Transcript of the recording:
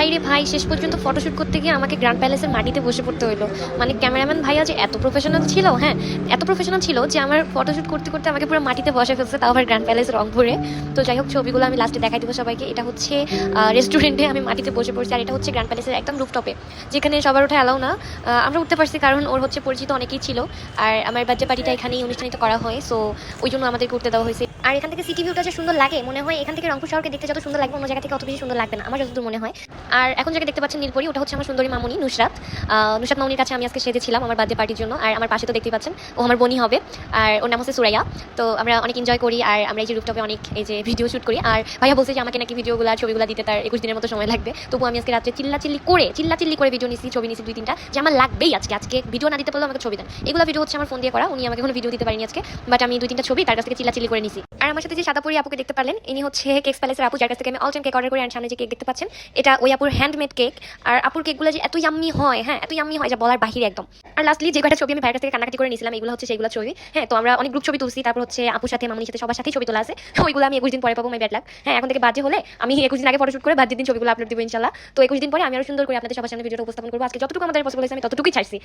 ভাই রে ভাই, শেষ পর্যন্ত ফটোশ্যুট করতে গিয়ে আমাকে গ্র্যান্ড প্যালেসের মাটিতে বসে পড়তে হলো। মানে ক্যামেরাম্যান ভাইয়া যে এত প্রফেশনাল ছিল, হ্যাঁ এত প্রফেশনাল ছিল যে আমার ফটোশ্যুট করতে করতে আমাকে পুরো মাটিতে বসে ফেলছে, তাও আবার গ্র্যান্ড প্যালেস রংপুরে। তো যাই হোক, ছবিগুলো আমি লাস্টে দেখাই দেবো সবাইকে। এটা হচ্ছে রেস্টুরেন্টে আমি মাটিতে বসে পড়ছি, আর এটা হচ্ছে গ্র্যান্ড প্যালেসের একদম রুফটপে, যেখানে সবার ওঠা অ্যালাউ না। আমরা উঠতে পারছি কারণ ওর হচ্ছে পরিচিত অনেকেই ছিল, আর আমার বার্থডে পার্টিটা এখানেই অনুষ্ঠানিত করা হয়, সো ওই জন্য আমাদেরকে উঠতে দেওয়া হয়েছে। আর এখান থেকে সিটি ভিউটা যে সুন্দর লাগে, মনে হয় এখান থেকে রংপুর শহরকে দেখতে যত সুন্দর লাগবে অন্য জায়গা থেকে অত বেশি সুন্দর লাগবে না, আমার যতদূর মনে হয়। আর এখন যাকে দেখতে পাচ্ছেন নীলপরি, ওটা হচ্ছে আমার সুন্দরী মামুনি নুসরাত। নুসরাত মামুনির কাছে আমি আজকে সেজেছিলাম আমার বার্থডে পার্টির জন্য। আর আমার পাশে তো দেখতেই পাচ্ছেন, ও আমার বোনই হবে, আর ওর নাম হচ্ছে সুরাইয়া। তো আমরা অনেক এনজয় করি, আর আমরা এই যে রুফটপে অনেক এই যে ভিডিও শুট করি। আর ভাইয়া বলছে যে আমাকে নাকি ভিডিওগুলো আর ছবিগুলো দিতে তার 21 দিনের মতো সময় লাগবে, তবু আমি আজকে রাত্রে চিল্লাচিল্লি করে ভিডিও নিছি, ছবি নিছি 2-3টা, যে আমার লাগবেই আজকে ভিডিও না দিতে পারলেও আমাকে ছবি দেন। এগুলো ভিডিও হচ্ছে আমার ফোন দিয়ে করা, উনি আমাকে কোনো ভিডিও দিতে পারেনি আজকে, বাট আমি 2-3টা ছবি তার কাছ থেকে চিল্লাচিল্লি করে নিছি। আর আমার সাথে যে সাদাপুরি আপুকে দেখতে পারলেন, ইনি হচ্ছে কেকস প্যালেসের আপু, যার কাছ থেকে আমি অল টাইম কেক অর্ডার করি। আর সামনে যে কেক দেখতে পাচ্ছেন, এটা ওই আপুর হ্যান্ডমেড কেক। আর আপুর কেকগুলো যে এত ইয়াম্মি হয়, হ্যাঁ এত ইয়াম্মি হয় যা বলার বাহিরে একদম। আর লাস্টলি যে কয়টা ছবি আমি ভাইয়ের কাছ থেকে কানাকাটি করে নিয়েছিলাম, এগুলো হচ্ছে সেইগুলো ছবি। হ্যাঁ, তো আমরা অনেক গ্রুপ ছবি তুলছি, তারপর হচ্ছে আপুর সাথে মামুনির সাথে সবার সাথেই ছবি তোলা আছে। ওইগুলো আমি 21 দিন পরে পাবো, মাই ব্যাড লাক। হ্যাঁ, এখন থেকে বাজে হলে আমি 21 দিন আগে ফটোশুট করে বাজে দিন ছবিগুলো আপলোড দিব ইনশাল্লাহ। তো 21 দিন পরে আমি আরো সুন্দর করে আপনাদের সবার সামনে ভিডিওটা উপস্থাপন করবো। আজকে যতটুকু আমাদের পসিবল হয়েছে আমি ততটুকুই ছাড়ছি।